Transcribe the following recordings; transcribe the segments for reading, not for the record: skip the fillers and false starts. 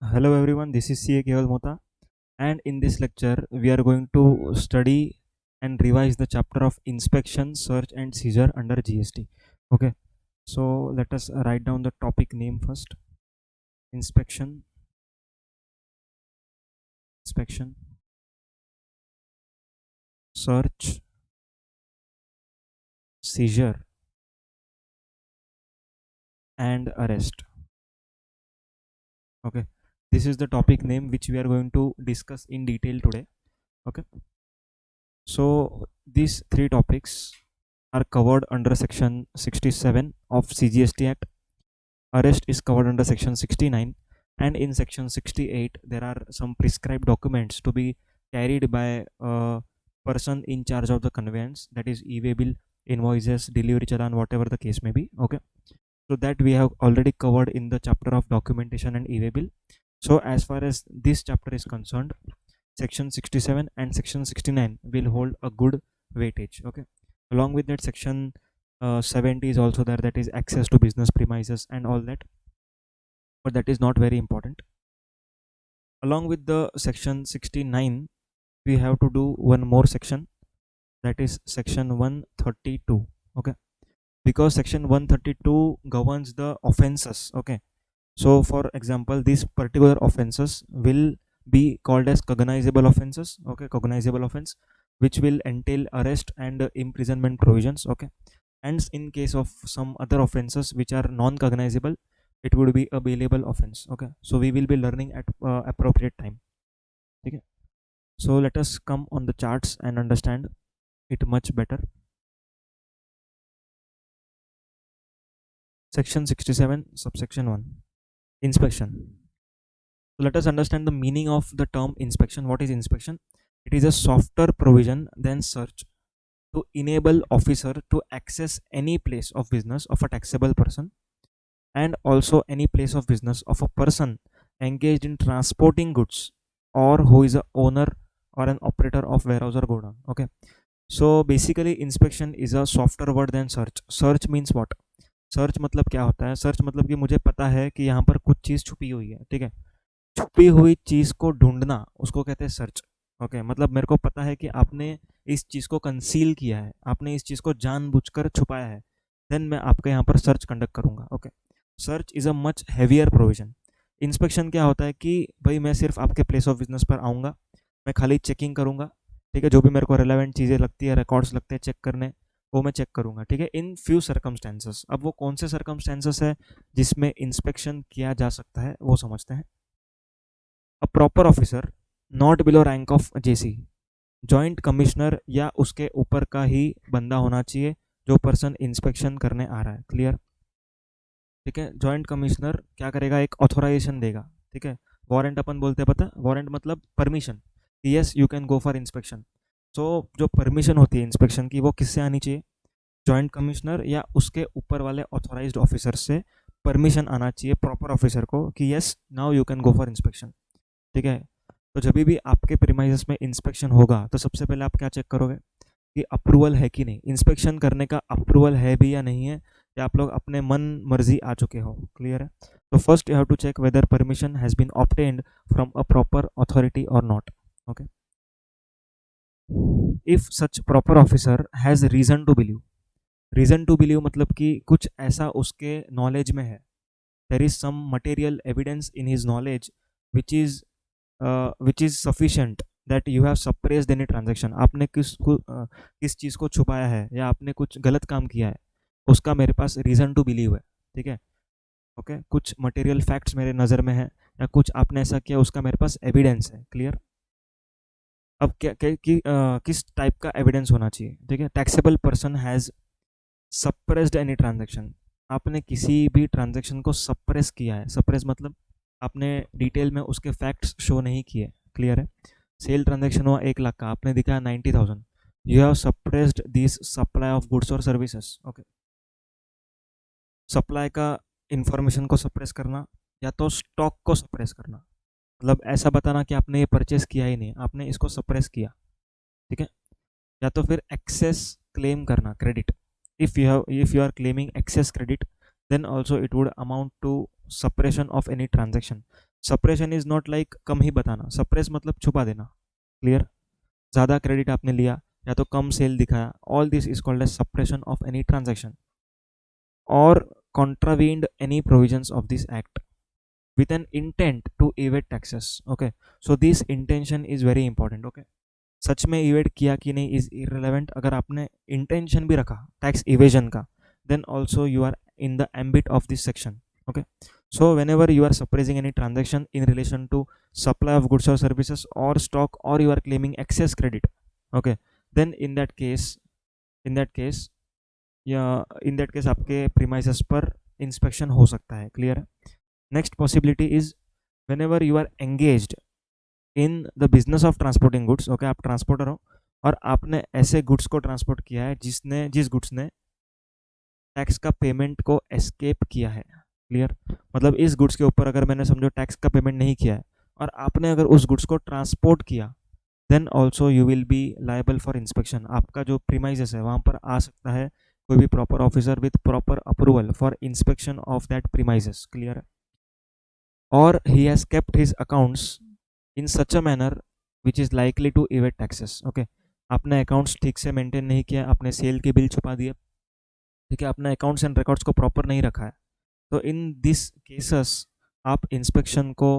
Hello everyone, this is CA Keval Mota, and in this lecture we are going to study and revise the chapter of inspection, search and seizure under GST. Okay, so let us write down the topic name first. Inspection, inspection, search, seizure and arrest. Okay, this is the topic name which we are going to discuss in detail today. Okay, so these three topics are covered under section 67 of CGST Act. Arrest is covered under section 69, and in section 68 there are some prescribed documents to be carried by a person in charge of the conveyance, that is e-way bill, invoices, delivery challan, whatever the case may be. Okay, so that we have already covered in the chapter of documentation and e-way bill. So as far as this chapter is concerned, section 67 and section 69 will hold a good weightage. Okay, along with that, section 70 is also there, that is access to business premises and all that, but that is not very important. Along with the section 69, we have to do one more section, that is section 132. Okay, because section 132 governs the offenses. Okay, so for example, these particular offenses will be called as cognizable offenses. Okay, cognizable offense which will entail arrest and imprisonment provisions. Okay, and in case of some other offenses which are non-cognizable, it would be a bailable offense. Okay, so we will be learning at appropriate time. Okay, so let us come on the charts and understand it much better. Section 67 subsection 1, inspection. So let us understand the meaning of the term inspection. What is inspection? It is a softer provision than search to enable officer to access any place of business of a taxable person, and also any place of business of a person engaged in transporting goods, or who is a owner or an operator of warehouse or godown. Okay, so basically inspection is a softer word than search. Search means what? Search मतलब क्या होता है? Search मतलब कि मुझे पता है कि यहाँ पर कुछ चीज़ छुपी हुई है, ठीक है? छुपी हुई चीज़ को ढूंढना उसको कहते हैं सर्च. ओके, मतलब मेरे को पता है कि आपने इस चीज़ को कंसील किया है, आपने इस चीज़ को जानबूझकर छुपाया है, देन मैं आपके यहाँ पर सर्च कंडक्ट करूँगा. Okay, search is a much heavier provision. Inspection क्या होता है कि भाई मैं सिर्फ आपके प्लेस ऑफ बिजनेस पर आऊँगा, मैं खाली चेकिंग करूँगा, ठीक है? जो भी मेरे को रिलेवेंट चीज़ें लगती है, रिकॉर्ड्स लगते हैं चेक करने, वो मैं चेक करूँगा, ठीक है? In few circumstances. अब वो कौन से सर्कमस्टेंसेस है जिसमें इंस्पेक्शन किया जा सकता है, वो समझते हैं. A proper officer not below rank of JC, joint commissioner या उसके ऊपर का ही बंदा होना चाहिए जो पर्सन इंस्पेक्शन करने आ रहा है. क्लियर? ठीक है, जॉइंट कमिश्नर क्या करेगा? एक ऑथोराइजेशन देगा. ठीक है, वारंट अपन बोलते हैं, पता? वारंट मतलब permission, yes you can go for inspection. So जो परमिशन होती है इंस्पेक्शन की, वो किससे आनी चाहिए? जॉइंट कमिश्नर या उसके ऊपर वाले ऑथोराइज्ड ऑफिसर से परमिशन आना चाहिए प्रॉपर ऑफिसर को कि yes now you can go for inspection. ठीक है, तो जब भी आपके प्रीमाइसेस में इंस्पेक्शन होगा तो सबसे पहले आप क्या चेक करोगे कि अप्रूवल है कि नहीं. इंस्पेक्शन करने का अप्रूवल है भी या नहीं है, या आप लोग अपने मन मर्जी आ चुके हो. क्लियर है? तो first you have to check whether permission has been obtained from a proper authority or not. Okay, if such proper officer has reason to believe. Reason to believe मतलब कि कुछ ऐसा उसके नॉलेज में है, there is some material evidence in his knowledge which is sufficient that you have suppressed any transaction. आपने किस चीज़ को छुपाया है या आपने कुछ गलत काम किया है, उसका मेरे पास रीज़न टू बिलीव है. ठीक है? ओके, कुछ मटेरियल फैक्ट्स मेरे नज़र में है, या कुछ आपने ऐसा किया उसका मेरे पास एविडेंस है. क्लियर? अब किस टाइप का एविडेंस होना चाहिए? ठीक है, taxable person has suppressed any transaction. आपने किसी भी ट्रांजेक्शन को सप्रेस किया है. सप्रेस मतलब आपने डिटेल में उसके फैक्ट्स शो नहीं किए. क्लियर है? सेल ट्रांजेक्शन हुआ 1 लाख का, आपने दिखाया 90,000. You have suppressed this supply of goods और सर्विसेज. ओके, सप्लाई का इंफॉर्मेशन को सप्रेस करना, या तो स्टॉक को सप्रेस करना, मतलब ऐसा बताना कि आपने ये परचेस किया ही नहीं, आपने इसको सप्रेस किया. ठीक है? या तो फिर एक्सेस क्लेम करना, credit. If you are claiming excess credit, then also it would amount to suppression of any transaction. Suppression is not like कम ही बताना, सप्रेस मतलब छुपा देना, क्लियर। ज़्यादा क्रेडिट आपने लिया या तो कम सेल दिखाया, all this is called as suppression of any transaction और contravened any provisions of this act with an intent to evade taxes. Okay, so this intention is very important. Okay, सच में evade किया कि नहीं is irrelevant, अगर आपने intention भी रखा tax evasion का, then also you are in the ambit of this section. Okay, so whenever you are suppressing any transaction in relation to supply of goods or services or stock, or you are claiming excess credit, okay, then in that case आपके premises पर inspection हो सकता है, clear है. Next possibility is whenever you are engaged in the business of transporting goods. Okay, आप transporter हो और आपने ऐसे गुड्स को ट्रांसपोर्ट किया है जिस गुड्स ने टैक्स का पेमेंट को एस्केप किया है, क्लियर. मतलब इस गुड्स के ऊपर अगर मैंने समझो टैक्स का पेमेंट नहीं किया है और आपने अगर उस गुड्स को ट्रांसपोर्ट किया, then also you will be liable for inspection. आपका जो प्रीमाइजेस है वहाँ पर आ सकता है कोई भी proper officer with proper approval for inspection of that premises, clear. और he has kept his accounts in such a manner which is likely to evade taxes. Okay, आपने अकाउंट्स ठीक से मेंटेन नहीं किया, आपने सेल के बिल छुपा दिए, ठीक है, आपने अकाउंट्स एंड रिकॉर्ड्स को प्रॉपर नहीं रखा है, तो इन दिस केसेस आप इंस्पेक्शन को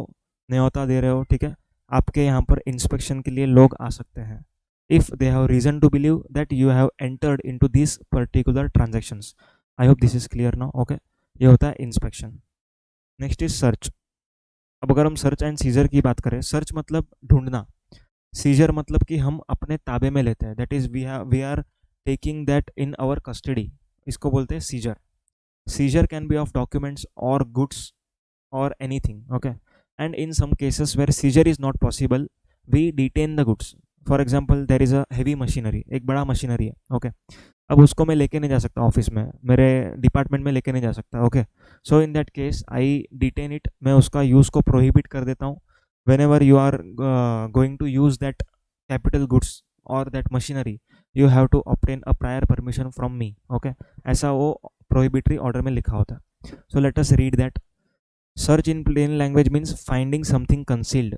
न्योता दे रहे हो, ठीक है. आपके यहाँ पर इंस्पेक्शन के लिए लोग आ सकते हैं if they have reason to believe that you have entered into this particular transactions. I hope this is clear now. Okay, ये होता है इंस्पेक्शन. Next is search. अब अगर हम सर्च एंड सीजर की बात करें, सर्च मतलब ढूंढना, सीजर मतलब कि हम अपने ताबे में लेते हैं, that is we are taking that in our custody, इसको बोलते हैं seizure. Seizure can be of documents और गुड्स और anything. Okay, and in some cases where seizure is not possible, we detain the goods. For example there is a heavy machinery, एक बड़ा machinery है, okay, अब उसको मैं लेके नहीं जा सकता ऑफिस में, मेरे डिपार्टमेंट में लेके नहीं जा सकता. Okay, so in that case I detain it, मैं उसका यूज़ को प्रोहिबिट कर देता हूँ. Whenever you are going to use that capital goods or that machinery, you have to obtain a prior permission from me. Okay, ऐसा वो prohibitory order में लिखा होता है. So let us read that. Search in plain language means finding something concealed.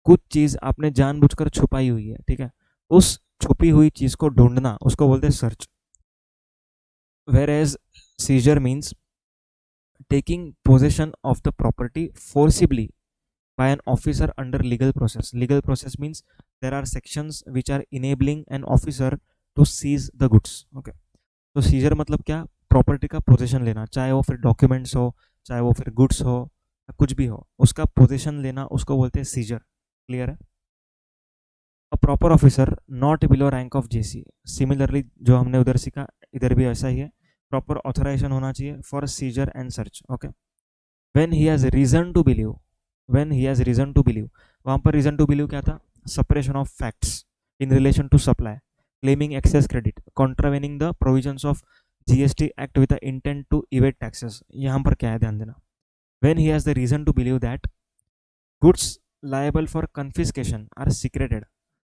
कुछ चीज़ आपने जानबूझकर छुपाई हुई है, ठीक है, उस छुपी हुई चीज़ को ढूंढना, उसको बोलते हैं search. Whereas seizure means taking possession of the property forcibly by an officer under legal process. Legal process means there are sections which are enabling an officer to seize the goods. Okay, तो scissor मतलब क्या, property का position लेना, चाहे वो फिर documents हो, चाहे वो फिर गुड्स हो, कुछ भी हो, उसका पोजीशन लेना, उसको बोलते हैं सीजर, क्लियर है. A proper officer not below rank of JC. Similarly जो हमने उधर सीखा इधर भी ऐसा ही है, प्रॉपर ऑथराइजेशन होना चाहिए for seizure and search. Okay, when he has reason to believe, when he has reason to believe, वहाँ पर reason to believe क्या था, suppression of facts in relation to supply, claiming excess credit, contravening the provisions of GST Act with the intent to evade taxes. यहाँ पर क्या है ध्यान देना, when he has the reason to believe that goods liable for confiscation are secreted.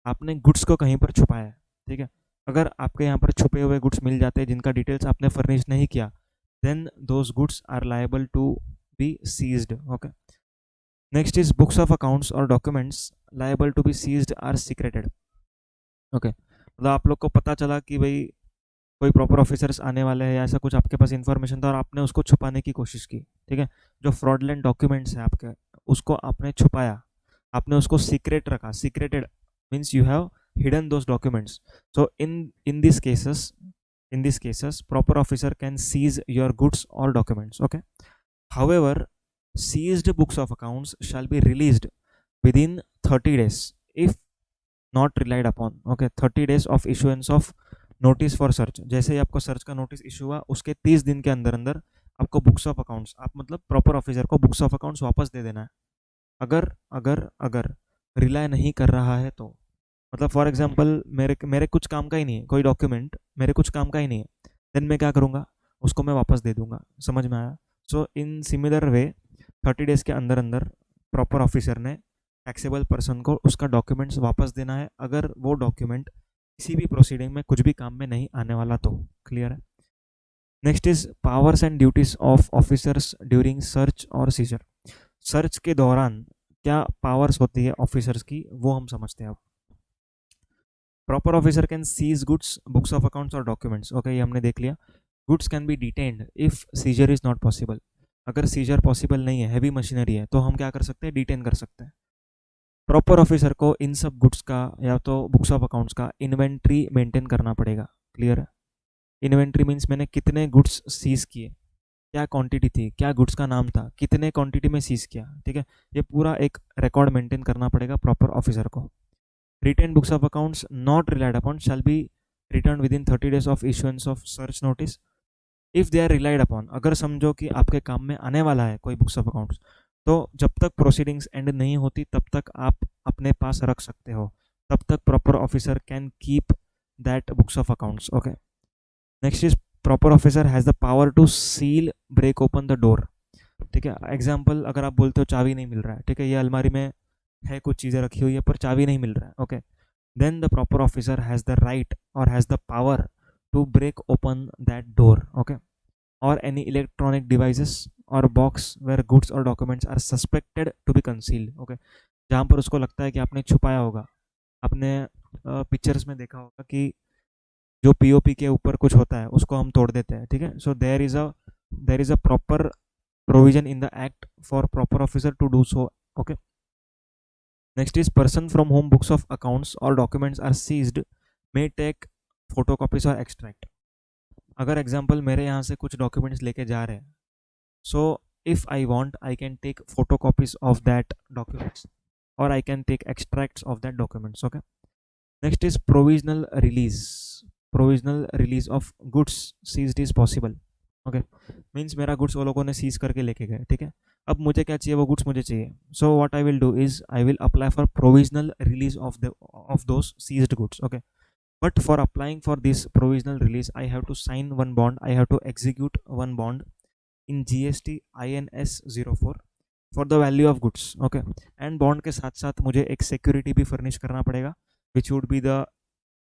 आपने goods को कहीं पर छुपाया है, ठीक है, अगर आपके यहाँ पर छुपे हुए गुड्स मिल जाते हैं जिनका डिटेल्स आपने फर्निश नहीं किया, then those goods are liable to be seized. Okay, next is books of accounts और documents liable to be seized or secreted. Okay, मतलब आप लोग को पता चला कि भाई कोई प्रॉपर ऑफिसर्स आने वाले हैं या ऐसा कुछ आपके पास इन्फॉर्मेशन था और आपने उसको छुपाने की कोशिश की, ठीक है, जो फ्रॉडलेंट डॉक्यूमेंट्स हैं आपके, उसको आपने छुपाया, आपने उसको सीक्रेट रखा, secreted means you have hidden those documents. So in this cases proper officer can seize your goods और documents. Okay, however seized books of accounts shall be released within 30 days if not relied upon. Okay, 30 days of issuance of notice for search. जैसे ही आपको search का notice issue हुआ उसके 30 दिन के अंदर अंदर आपको बुक्स ऑफ अकाउंट्स, आप मतलब प्रॉपर ऑफिसर को बुक्स ऑफ अकाउंट्स वापस दे देना है. अगर अगर अगर रिलाय नहीं कर रहा है तो, मतलब फॉर एग्जांपल मेरे कुछ काम का ही नहीं है, कोई डॉक्यूमेंट मेरे कुछ काम का ही नहीं है, देन मैं क्या करूँगा, उसको मैं वापस दे दूंगा. समझ में आया. सो इन सिमिलर वे 30 डेज़ के अंदर अंदर प्रॉपर ऑफिसर ने टैक्सेबल पर्सन को उसका डॉक्यूमेंट्स वापस देना है, अगर वो डॉक्यूमेंट किसी भी प्रोसीडिंग में कुछ भी काम में नहीं आने वाला तो, क्लियर है. Next is powers and duties of officers during search और सीजर. सर्च के दौरान क्या पावर्स होती है ऑफिसर्स की, वो हम समझते हैं अब। Proper officer can seize goods, books of accounts और डॉक्यूमेंट्स। ओके, ये हमने देख लिया। Goods can be detained if seizure is not possible. अगर सीजर पॉसिबल नहीं है, हैवी मशीनरी है, तो हम क्या कर सकते हैं, डिटेन कर सकते हैं। प्रॉपर ऑफिसर को इन सब गुड्स का या तो बुक्स ऑफ अकाउंट्स का इन्वेंट्री मेंटेन करना पड़ेगा। क्लियर है? इन्वेंट्री मीन्स मैंने कितने गुड्स सीज किए, क्या क्वांटिटी थी, क्या गुड्स का नाम था, कितने क्वांटिटी में सीज किया। ठीक है, ये पूरा एक रिकॉर्ड मेंटेन करना पड़ेगा प्रॉपर ऑफिसर को। Retain books of accounts not relied upon shall be return within 30 days of issuance of search notice. If they are relied upon, अगर समझो कि आपके काम में आने वाला है कोई बुक्स ऑफ अकाउंट्स, तो जब तक प्रोसीडिंग्स एंड नहीं होती तब तक आप अपने पास रख सकते हो, तब तक proper officer can keep that books of accounts. Okay, next is proper officer has the power to seal break open the door. ठीक है, एग्जाम्पल, अगर आप बोलते हो चाबी नहीं मिल रहा है, ठीक है, ये अलमारी में है, कुछ चीज़ें रखी हुई है पर चाबी नहीं मिल रहा है। Okay, then the proper officer has the right और has the power to break open that door. Okay, or any electronic devices or box where goods or documents are suspected to be concealed. Okay, जहाँ पर उसको लगता है कि आपने छुपाया होगा। आपने पिक्चर्स में देखा होगा कि जो पीओपी के ऊपर कुछ होता है उसको हम तोड़ देते हैं। ठीक है, so there is a proper provision in the act for proper officer to do so. Okay, next is person from whom books of accounts or documents are seized may take photocopies or extract. अगर example मेरे यहाँ से कुछ documents लेके जा रहे हैं, so if I want I can take photocopies of that documents or I can take extracts of that documents. Okay, next is provisional release of goods seized is possible. Okay, means मेरा goods वो लोगों ने seize करके लेके गए। ठीक है, अब मुझे क्या चाहिए, वो गुड्स मुझे चाहिए। So what I will do is I will apply for provisional release of those seized goods. Okay, but for applying for this provisional release I have to sign one bond, I have to execute one bond in GST INS 04 for the value of goods. Okay, and bond के साथ साथ मुझे एक security भी furnish करना पड़ेगा which would be the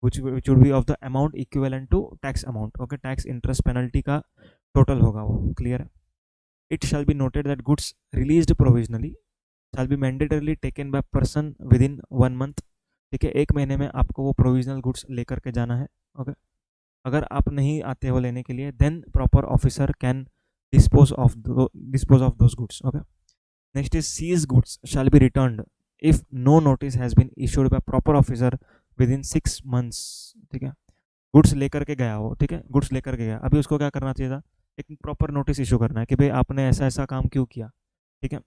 which would be of the amount equivalent to tax amount. Okay, tax interest penalty का total होगा वो। clear है? It shall be noted that goods released provisionally shall be mandatorily taken by person within 1 month. ठीक है, 1 महीने में आपको वो प्रोविजनल गुड्स लेकर के जाना है। ओके, अगर आप नहीं आते हो लेने के लिए then proper officer can dispose of those goods. Okay, next is seized goods shall be returned if no notice has been issued by proper officer within 6 months. ठीक है, गुड्स लेकर के गया हो, ठीक है, गुड्स लेकर के गया, अभी उसको क्या करना चाहिए था, एक प्रॉपर नोटिस इशू करना है कि भाई आपने ऐसा ऐसा काम क्यों किया। ठीक है,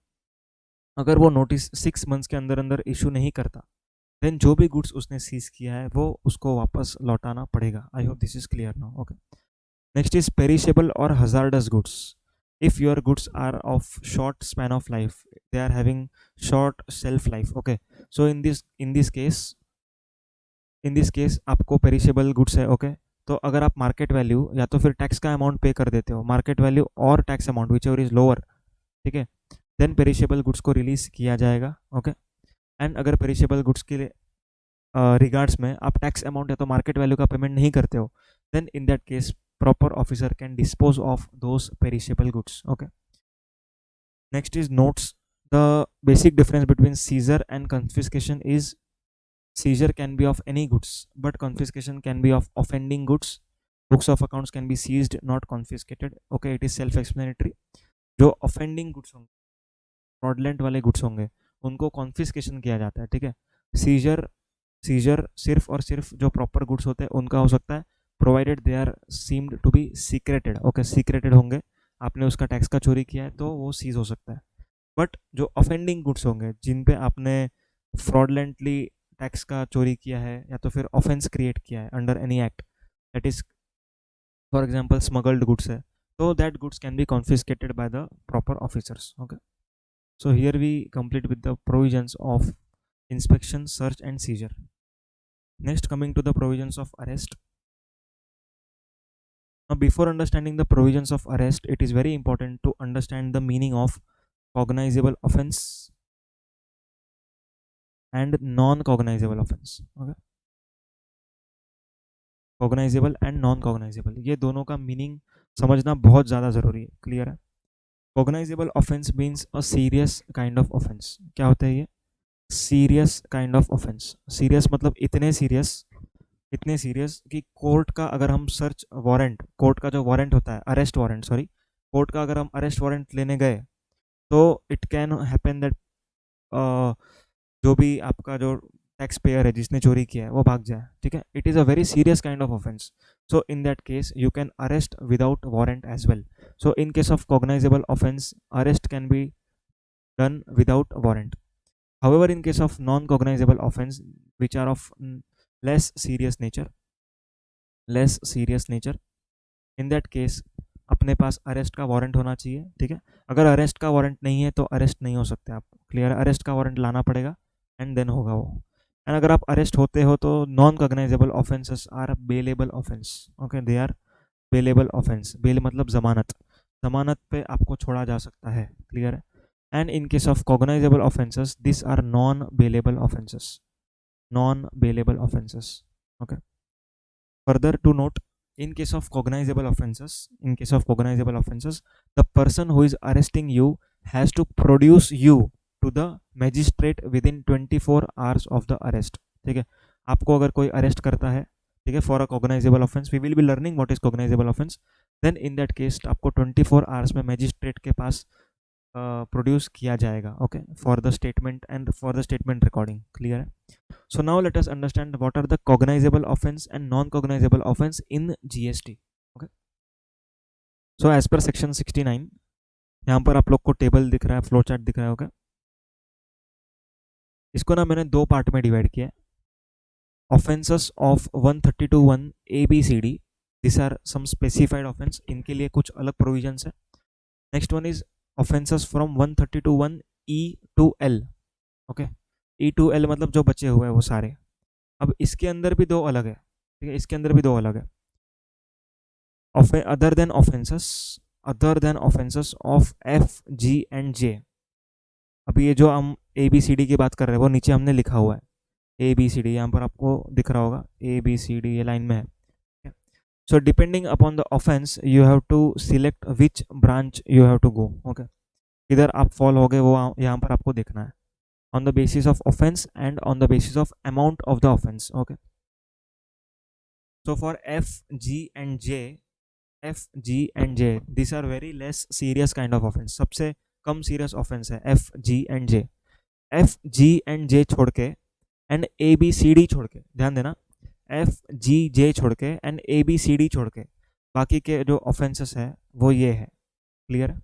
अगर वो नोटिस 6 मंथ्स के अंदर अंदर इशू नहीं करता देन जो भी गुड्स उसने सीज किया है वो उसको वापस लौटाना पड़ेगा। I hope this is clear now. Okay, next is perishable और hazardous goods. if your goods are of short span of life, they are having short shelf life. Okay, so in this case आपको perishable goods है। Okay, तो अगर आप market value या तो फिर tax का अमाउंट पे कर देते हो, मार्केट वैल्यू और tax amount which ever is lower, ठीक है, देन पेरिशेबल गुड्स को रिलीज किया जाएगा। ओके, एंड अगर पेरिशेबल गुड्स के रिगार्ड्स में आप टैक्स अमाउंट या तो मार्केट वैल्यू का पेमेंट नहीं करते हो then in that case proper officer can dispose of those perishable goods. Okay, next is notes. The basic difference between seizure and confiscation is seizure can be of any goods but confiscation can be of offending goods. Books of accounts can be seized not confiscated. Okay, it is self explanatory. जो offending goods होंगे, fraudulent वाले goods होंगे, उनको confiscation किया जाता है। ठीक है, सीजर सिर्फ और सिर्फ जो प्रॉपर गुड्स होते हैं उनका हो सकता है provided they are seemed to be secreted. Okay, secreted होंगे, आपने उसका टैक्स का चोरी किया है तो वो सीज हो सकता है। बट जो ऑफेंडिंग गुड्स होंगे जिन पे आपने फ्रॉडलेंटली टैक्स का चोरी किया है या तो फिर ऑफेंस क्रिएट किया है under any act, that is for example smuggled goods है, तो that goods can B confiscated by the proper officers. Okay, so here we complete with the provisions of inspection, search and seizure. Next, coming to the provisions of arrest. Now before understanding the provisions of arrest, it is very important to understand the meaning of cognizable offense and non-cognizable offense. Okay, cognizable and non-cognizable, ये दोनों का meaning समझना बहुत ज़्यादा ज़रूरी है। Clear है? Cognisable offence means a serious kind of offence. क्या होता है ये? Serious kind of offence. Serious मतलब इतने सीरियस कि कोर्ट का अगर हम सर्च वारंट, कोर्ट का जो वारंट होता है, अरेस्ट वारंट, सॉरी, कोर्ट का अगर हम अरेस्ट वारंट लेने गए तो इट कैन हैपन दैट जो भी आपका जो टैक्स पेयर है जिसने चोरी किया है वो भाग जाए. ठीक है, it is a very serious kind of offence. So in that case you can arrest without warrant as well. So in case of cognizable offence arrest can be done without warrant. However, in case of non-cognizable offense, which are of less serious nature, in that case अपने पास arrest का warrant होना चाहिए. ठीक है, अगर arrest का warrant नहीं है तो अरेस्ट नहीं हो सकते आप. क्लियर है? अरेस्ट का वारंट लाना पड़ेगा एंड देन होगा वो. एंड अगर आप अरेस्ट होते हो तो non cognizable offences are bailable offence. Okay, they are bailable offence. Bail मतलब जमानत, जमानत पे आपको छोड़ा जा सकता है. क्लियर है? And in case of cognizable offenses, these are non-bailable offenses. Non-bailable offenses. Okay. Further to note, in case of cognizable offenses, the person who is arresting you has to produce you to the magistrate within 24 hours of the arrest. ठीक है, आपको अगर कोई arrest करता है, ठीक है, for a cognizable offence, we will be learning what is cognizable offence, then in that case आपको 24 आवर्स में मैजिस्ट्रेट के पास प्रोड्यूस किया जाएगा. Okay, for the statement and for the statement recording. Clear है? So now let us understand what are the cognizable offence and non cognizable offence in GST. Okay, so as per section 69, यहाँ पर आप लोग को table दिख रहा है, flow chart दिख रहा है. ओके, इसको ना मैंने दो पार्ट में डिवाइड किया है. Offences of 132(1) ABCD, this are some specified offence, इनके लिए कुछ अलग प्रोविजंस है. Next one is offences from 132(1) E to L. ओके, E to L मतलब जो बचे हुए हैं वो सारे. अब इसके अंदर भी दो अलग है. ठीक है, इसके अंदर भी दो अलग है. Other than offences of F, G and J. अभी ये जो हम ABCD की बात कर रहे हैं वो नीचे हमने लिखा हुआ है. ABCD यहाँ पर आपको दिख रहा होगा, ABCD ये लाइन में है. So depending upon the offense you have to select which branch you have to go. Okay, किधर आप फॉल हो गए वो यहाँ पर आपको देखना है, on the basis of offense and on the basis of amount of the offense. Okay, so for F, G and J, these are very less serious kind of offense. सबसे कम serious offense है F, G and J. F, G and J छोड़ के and ABCD छोड़ के, ध्यान देना, F, G, J छोड़ के एंड ABCD छोड़ के बाकी के जो ऑफेंसेस है वो ये है. Clear?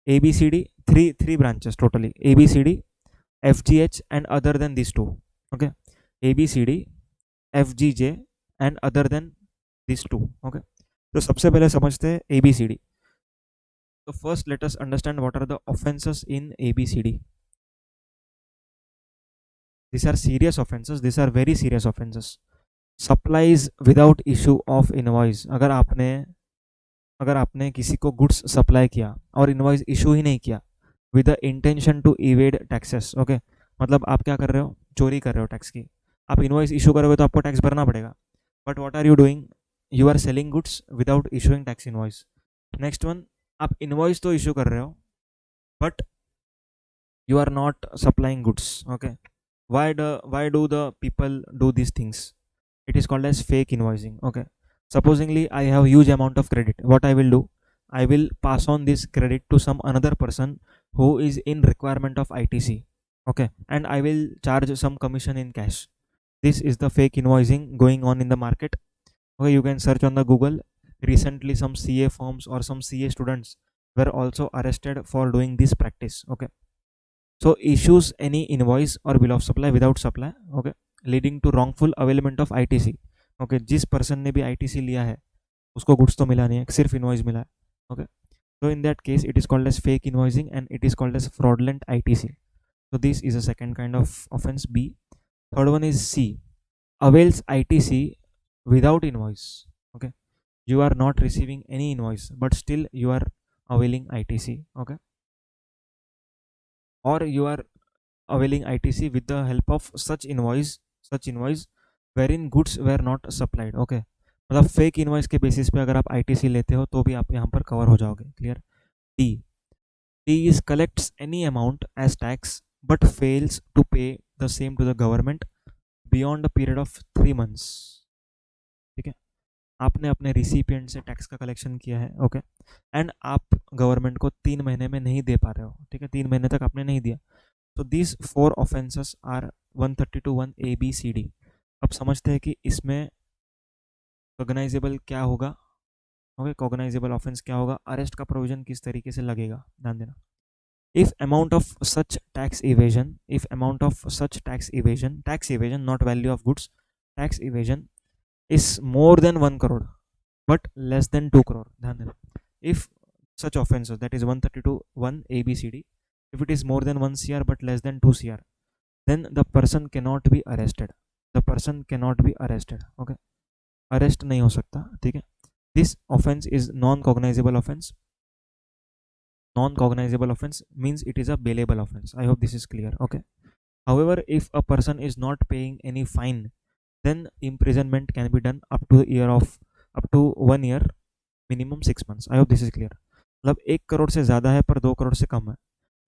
ABCD, three branches totally, ABCD, FGH and other than this two. Okay, ABCD, FGJ and other than this two. Okay, तो सबसे पहले समझते हैं ABCD. तो first let us understand what are the offences in ABCD. These are serious offenses. These are very serious offenses. Supplies without issue of invoice. अगर आपने किसी को गुड्स सप्लाई किया और इनवॉइस इशू ही नहीं किया with the intention to evade taxes. Okay, मतलब आप क्या कर रहे हो? चोरी कर रहे हो टैक्स की. आप इनवॉइस इशू करोगे तो आपको टैक्स भरना पड़ेगा. But what are you doing? You are selling goods without issuing tax invoice. Next one, आप इनवॉइस तो इशू कर रहे हो but you are not supplying goods. Okay, why do the people do these things? It is called as fake invoicing. Okay, supposingly I have huge amount of credit, what I will do, I will pass on this credit to some another person who is in requirement of ITC. Okay, and I will charge some commission in cash. This is the fake invoicing going on in the market. Okay, you can search on the Google. Recently some CA firms or some CA students were also arrested for doing this practice. Okay, so issues any invoice or bill of supply without supply. Okay, leading to wrongful availment of ITC. Okay, जिस person ने भी ITC लिया है उसको goods तो मिला नहीं है, सिर्फ इनवॉइस मिला है. Okay, so in that case it is called as fake invoicing and it is called as fraudulent ITC. So this is a second kind of offense, B. Third one is C, avails ITC without invoice. Okay, you are not receiving any invoice but still you are availing ITC. Okay, or you are availing ITC with the help of such invoice wherein goods were not supplied. Okay, मतलब fake invoice के basis पे अगर आप ITC लेते हो तो भी आप यहाँ पर कवर हो जाओगे. Clear? D, he is collects any amount as tax but fails to pay the same to the government beyond a period of 3 months. ठीक है, आपने अपने रिसिपिएंट से टैक्स का कलेक्शन किया है, ओके, एंड आप गवर्नमेंट को 3 महीने में नहीं दे पा रहे हो, ठीक है, 3 महीने तक आपने नहीं दिया, तो दिस 4 ऑफेंसेस आर 132(1) ABCD. अब समझते हैं कि इसमें कॉग्नाइजेबल क्या होगा, ओके, कॉग्नाइजेबल ऑफेंस क्या होगा, अरेस्ट का प्रोविजन किस तरीके से लगेगा, ध्यान देना. If amount of such tax evasion, if amount of such tax evasion, not value of goods, tax evasion is more than 1 crore but less than 2 crore, ध्यान देना. If such offenses, that is 132(1) ABCD, if it is more than 1 CR but less than 2 CR, then the person cannot be arrested. The person cannot be arrested, okay, arrest नहीं हो सकता, ठीक है. This offense is non-cognizable offense. Non-cognizable offense means it is a bailable offense. I hope this is clear, okay. However, if a person is not paying any fine, then imprisonment can be done up to 1 year, minimum 6 months. I hope this is clear. मतलब 1 करोड़ से ज़्यादा है पर 2 करोड़ से कम है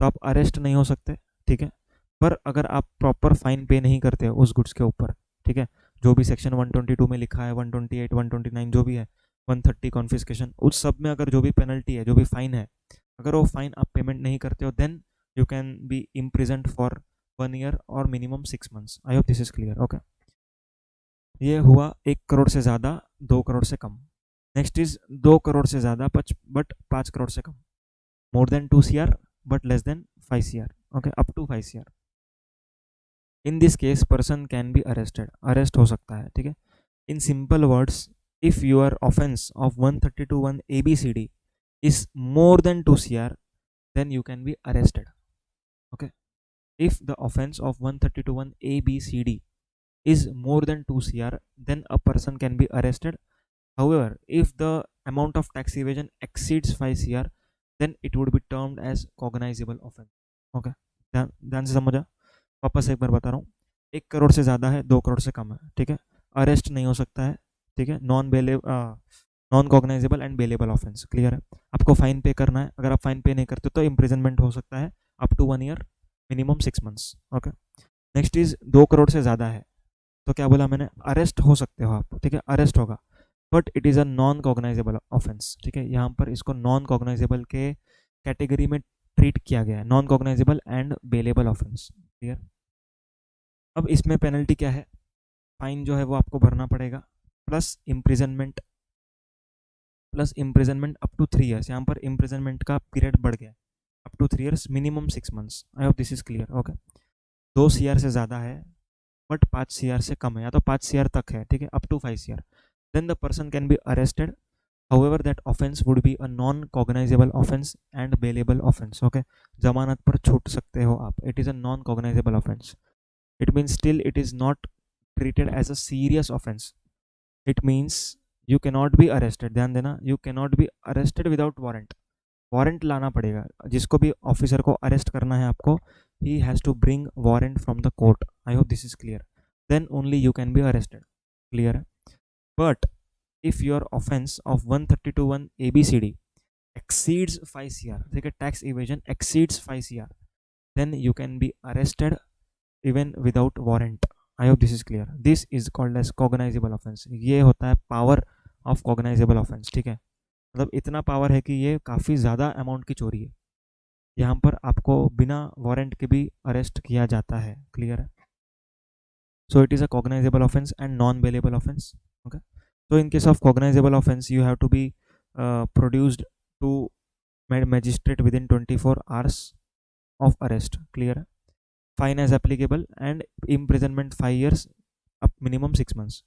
तो आप arrest नहीं हो सकते, ठीक है. पर अगर आप प्रॉपर फाइन पे नहीं करते हो उस गुड्स के ऊपर, ठीक है, जो भी सेक्शन 122 में लिखा है, 128, 129 जो भी है, 130 कॉन्फिस्केशन, उस सब में अगर जो भी पेनल्टी है, जो भी फाइन है, अगर वो फाइन आप पेमेंट नहीं करते हो, then you can be imprisoned for 1 year और minimum 6 months. I hope this is clear, okay. ये हुआ 1 करोड़ से ज़्यादा, 2 करोड़ से कम. नेक्स्ट इज 2 करोड़ से ज़्यादा बट 5 करोड़ से कम. More than 2 CR but less than 5 CR, okay, up to 5 CR. In this case person can be arrested, arrest हो सकता है, ठीक है. In simple words, if your offence of 132(1) ABCD is more than 2 CR, then you can be arrested, okay. If the offense of 132(1) ABCD is more than 2 CR, then a person can be arrested. However, if the amount of tax evasion exceeds 5 CR, then it would be termed as cognizable offense, okay. ध्यान से समझा, वापस एक बार बता रहा हूँ. 1 करोड़ से ज़्यादा है, 2 करोड़ से कम है, ठीक है, अरेस्ट नहीं हो सकता है, ठीक है, non cognisable and bailable offence. Clear है. आपको फाइन पे करना है, अगर आप फाइन पे नहीं करते तो इम्प्रिजनमेंट हो सकता है up to 1 year, minimum 6 months, okay. Next is 2 crore से ज़्यादा है, तो क्या बोला मैंने, अरेस्ट हो सकते हो आप, ठीक है, अरेस्ट होगा, but it is a non cognizable offence, ठीक है. यहाँ पर इसको नॉन कॉग्नाइजेबल के कैटेगरी में ट्रीट किया गया है, non cognisable and bailable offence. Clear. अब इसमें पेनल्टी क्या है, फाइन जो है वो आपको भरना पड़ेगा, plus imprisonment up to 3 years. यहाँ पर इम्प्रिजनमेंट का पीरियड बढ़ गया, up to 3 years, minimum 6 months. I hope this is clear, okay. 2 CR से ज़्यादा है बट 5 CR से कम है, या तो 5 CR तक है, ठीक है, up to 5 CR, then the person can be arrested. However that offence would be a non cognizable offence and bailable offence, okay. जमानत पर छूट सकते हो आप, it is a non cognizable offence. It means still it is not treated as a serious offence. It means you cannot be arrested, ध्यान देना, you cannot be arrested without warrant. Warrant लाना पड़ेगा, जिसको भी ऑफिसर को arrest करना है आपको, he has to bring warrant from the court. I hope this is clear. Then only you can be arrested. Clear है. But if your offence of 132(1) ABCD exceeds 5 CR, ठीक है, tax evasion exceeds 5 CR, then you can be arrested even without warrant. I hope this is clear. This is called as cognizable offense. ये होता है power of cognizable offense, ठीक है. मतलब इतना power है कि ये काफ़ी ज़्यादा अमाउंट की चोरी है, यहाँ पर आपको बिना वारंट के भी अरेस्ट किया जाता है. क्लियर है. So it is a cognizable offense and non bailable offense, okay. So in case of cognizable offense you have to be produced to magistrate within 24 hours of arrest. Clear है. Fine as applicable and imprisonment 5 years, अब minimum 6 months.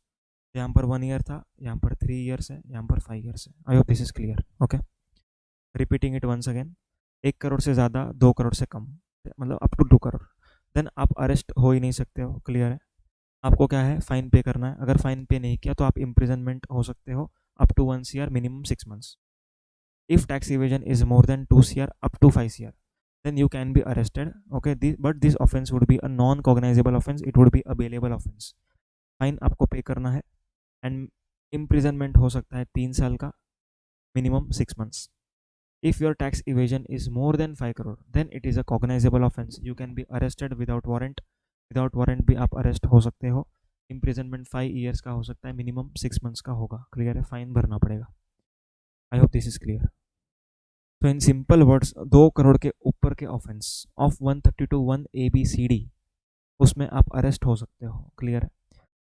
यहाँ पर 1 year था, यहाँ पर 3 years है, यहाँ पर 5 years है. I hope this is clear, okay. Repeating it once again. 1 crore से ज़्यादा, 2 करोड़ से कम, मतलब अप टू 2 करोड़, देन आप अरेस्ट हो ही नहीं सकते हो. क्लियर है. आपको क्या है, फाइन पे करना है. अगर फाइन पे नहीं किया तो आप इम्प्रिजनमेंट हो सकते हो up to 1 CR, minimum 6 months. If tax evasion is more than 2 CR up to 5 CR, then you can be arrested, okay. But this offense would be a non cognizable offense, it would be a bailable offense. Fine आपको पे करना है and imprisonment हो सकता है 3 साल का, minimum 6 months. If your tax evasion is more than 5 crore, then it is a cognizable offense. You can be arrested without warrant. Without warrant भी आप अरेस्ट हो सकते हो. इम्प्रिजनमेंट 5 ईयर्स का हो सकता है, मिनिमम 6 मंथ्स का होगा. क्लियर है? फाइन भरना पड़ेगा. I hope this is clear. तो इन सिंपल वर्ड्स 2 करोड़ के ऊपर के ऑफेंस ऑफ 132(1) ABCD उसमें आप अरेस्ट हो सकते हो. क्लियर है?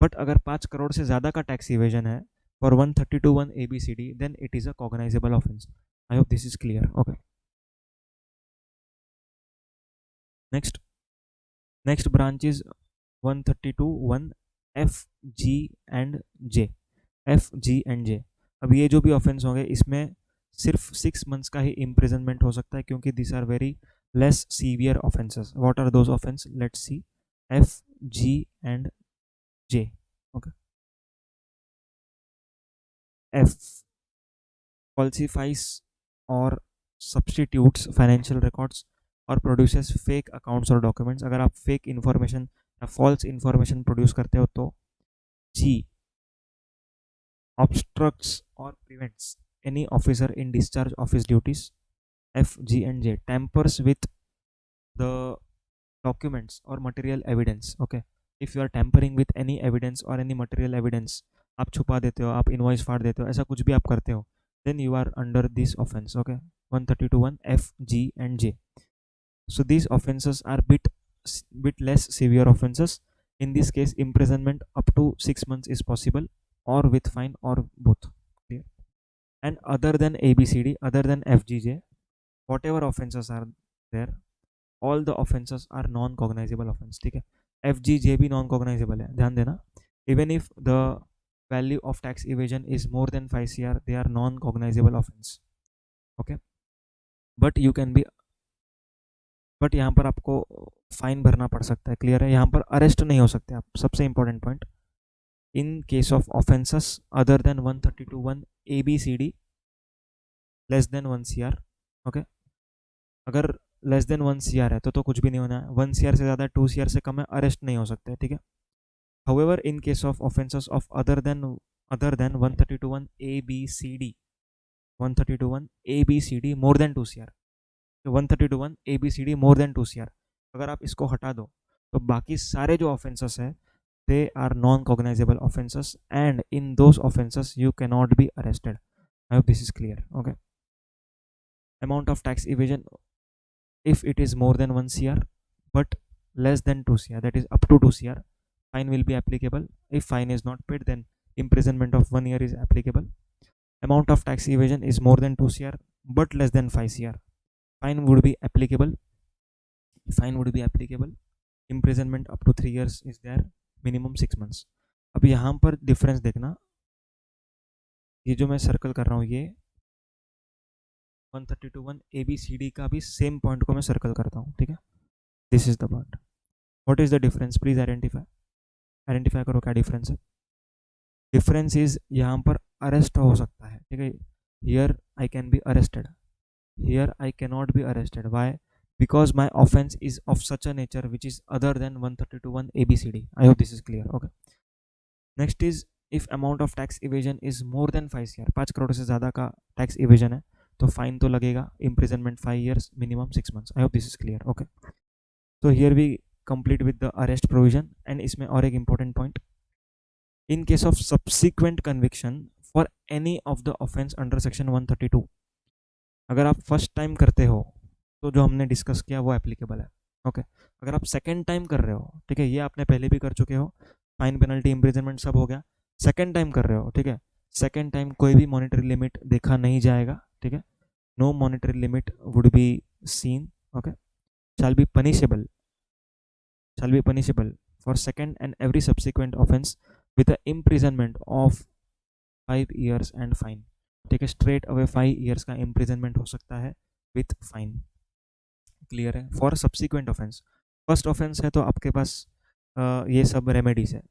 बट अगर 5 करोड़ से ज़्यादा का टैक्स इवेजन है for 132(1) ABCD then it is a cognizable offence. I hope this is clear. Okay. Next branch is 132(1) F, G and J. F, G and J. अब ये जो भी ऑफेंस होंगे इसमें सिर्फ 6 मंथ्स का ही इम्प्रिजनमेंट हो सकता है, क्योंकि this are very less severe offences. What are those offence? Let's see. F, G and J. Okay. F falsifies or substitutes financial records और produces fake accounts और documents. अगर आप fake information या false information produce करते हो तो. G obstructs or prevents any officer in discharge of his duties. F, G and J tampers with the documents or material evidence. Okay, if you are tampering with any evidence or any material evidence, आप छुपा देते हो, आप invoice फाड़ देते हो, ऐसा कुछ भी आप करते हो, then you are under this offense. Okay, 132(1) F, G and J. So these offenses are bit less severe offenses. In this case, imprisonment up to 6 months is possible, or with fine, or both. Clear? And other than ABCD, other than FGJ, whatever offenses are there, all the offenses are non cognizable offense. ठीक है? FGJ भी non cognizable है, ध्यान देना. Even if the value of tax evasion is more than 5 CR, they are non cognizable offense. Okay, but you can be, but यहाँ पर आपको fine भरना पड़ सकता है. क्लियर है? यहाँ पर अरेस्ट नहीं हो सकते आप. सबसे important point, in case of offences other than 132(1) ABCD less than 1 CR. Okay, अगर लेस देन 1 CR है तो कुछ भी नहीं होना है. 1 CR से ज़्यादा, 2 CR से कम है, अरेस्ट नहीं हो सकते. ठीक है? However in case of offences of other than 132(1) ABCD, 132(1) ABCD more than 2 CR, 132(1) ABCD more than 2 CR, अगर आप इसको हटा दो तो बाकी सारे जो ऑफेंसेस है they are non-cognizable offenses, and in those offenses you cannot be arrested. I hope this is clear. Okay. Amount of tax evasion, if it is more than 1 CR but less than 2 CR, that is up to 2 CR, fine will be applicable. If fine is not paid, then imprisonment of 1 year is applicable. Amount of tax evasion is more than 2 CR but less than 5 CR, fine would be applicable. Imprisonment up to 3 years is there, minimum 6 months. अब यहाँ पर difference देखना, ये जो मैं circle कर रहा हूँ ये 132(1) ABCD का भी सेम पॉइंट को मैं सर्कल करता हूँ. ठीक है? This is the point. What is the difference? Please identify करो क्या डिफरेंस है. डिफरेंस इज यहाँ पर अरेस्ट हो सकता है. ठीक है? Here I can be arrested, here I can not be arrested. Why? because my offense is of such a nature which is other than 132(1) ABCD. I hope this is clear. Okay. Next is, if amount of tax evasion is more than 5 CR, 5 crore से ज़्यादा का tax evasion है तो fine तो लगेगा. Imprisonment 5 years, minimum 6 months. I hope this is clear. Okay, तो here we complete with the arrest provision. And इसमें और एक important point, in case of subsequent conviction for any of the offence under section 132, अगर आप first time करते हो तो जो हमने डिस्कस किया वो एप्लीकेबल है. ओके, अगर आप सेकेंड टाइम कर रहे हो, ठीक है, ये आपने पहले भी कर चुके हो, फाइन पेनल्टी इम्प्रिजनमेंट सब हो गया. सेकेंड टाइम कर रहे हो, ठीक है, सेकेंड टाइम कोई भी मॉनिटरी लिमिट देखा नहीं जाएगा. ठीक है? No monetary limit would be seen. Okay, shall be punishable for second and every subsequent offense with the imprisonment of 5 years and fine. ठीक है? स्ट्रेट अवे 5 years का imprisonment हो सकता है with fine. क्लियर है? For subsequent offence, first offence है तो आपके पास ये सब रेमेडीज है,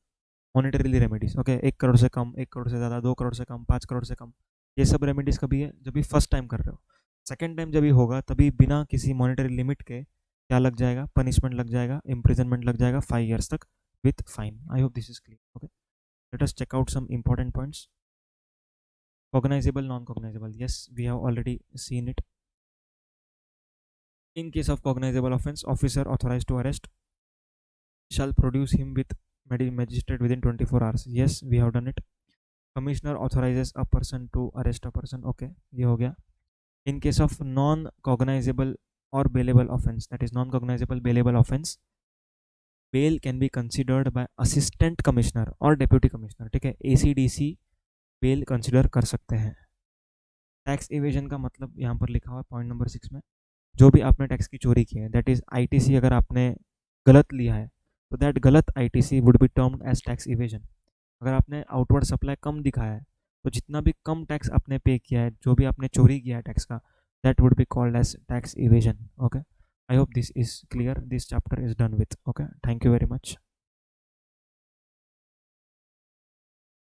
मॉनिटरी रेमेडीज. ओके, 1 करोड़ से कम, 1 करोड़ से ज़्यादा, 2 करोड़ से कम, 5 करोड़ से कम, ये सब रेमेडीज कभी है जब भी फर्स्ट टाइम कर रहे हो. सेकेंड टाइम जब भी होगा तभी बिना किसी मॉनिटरी लिमिट के क्या लग जाएगा? पनिशमेंट लग जाएगा, इम्प्रिजनमेंट लग जाएगा 5 years तक with fine. I hope this is clear. Okay, let us check out some important points. Cognizable, non-cognizable. Yes, we have already seen it. In case of cognizable offense, officer authorized to arrest shall produce him with magistrate within 24 hours. Yes, we have done it. Commissioner authorizes a person to arrest a person. Okay, ये हो गया. In case of non-cognizable or bailable offense, that is non-cognizable bailable offense, bail can be considered by assistant commissioner और deputy commissioner. ठीक है, ACDC bail consider कर सकते हैं. Tax evasion का मतलब यहाँ पर लिखा हुआ है पॉइंट नंबर 6 में, जो भी आपने टैक्स की चोरी की है, दैट इज आईटीसी अगर आपने गलत लिया है तो दैट गलत ITC would be termed as tax evasion. अगर आपने आउटवर्ड सप्लाई कम दिखाया है तो जितना भी कम टैक्स आपने पे किया है, जो भी आपने चोरी किया है टैक्स का, that would be called as tax evasion. Okay, I hope this is clear. This chapter is done with. Okay, thank you very much.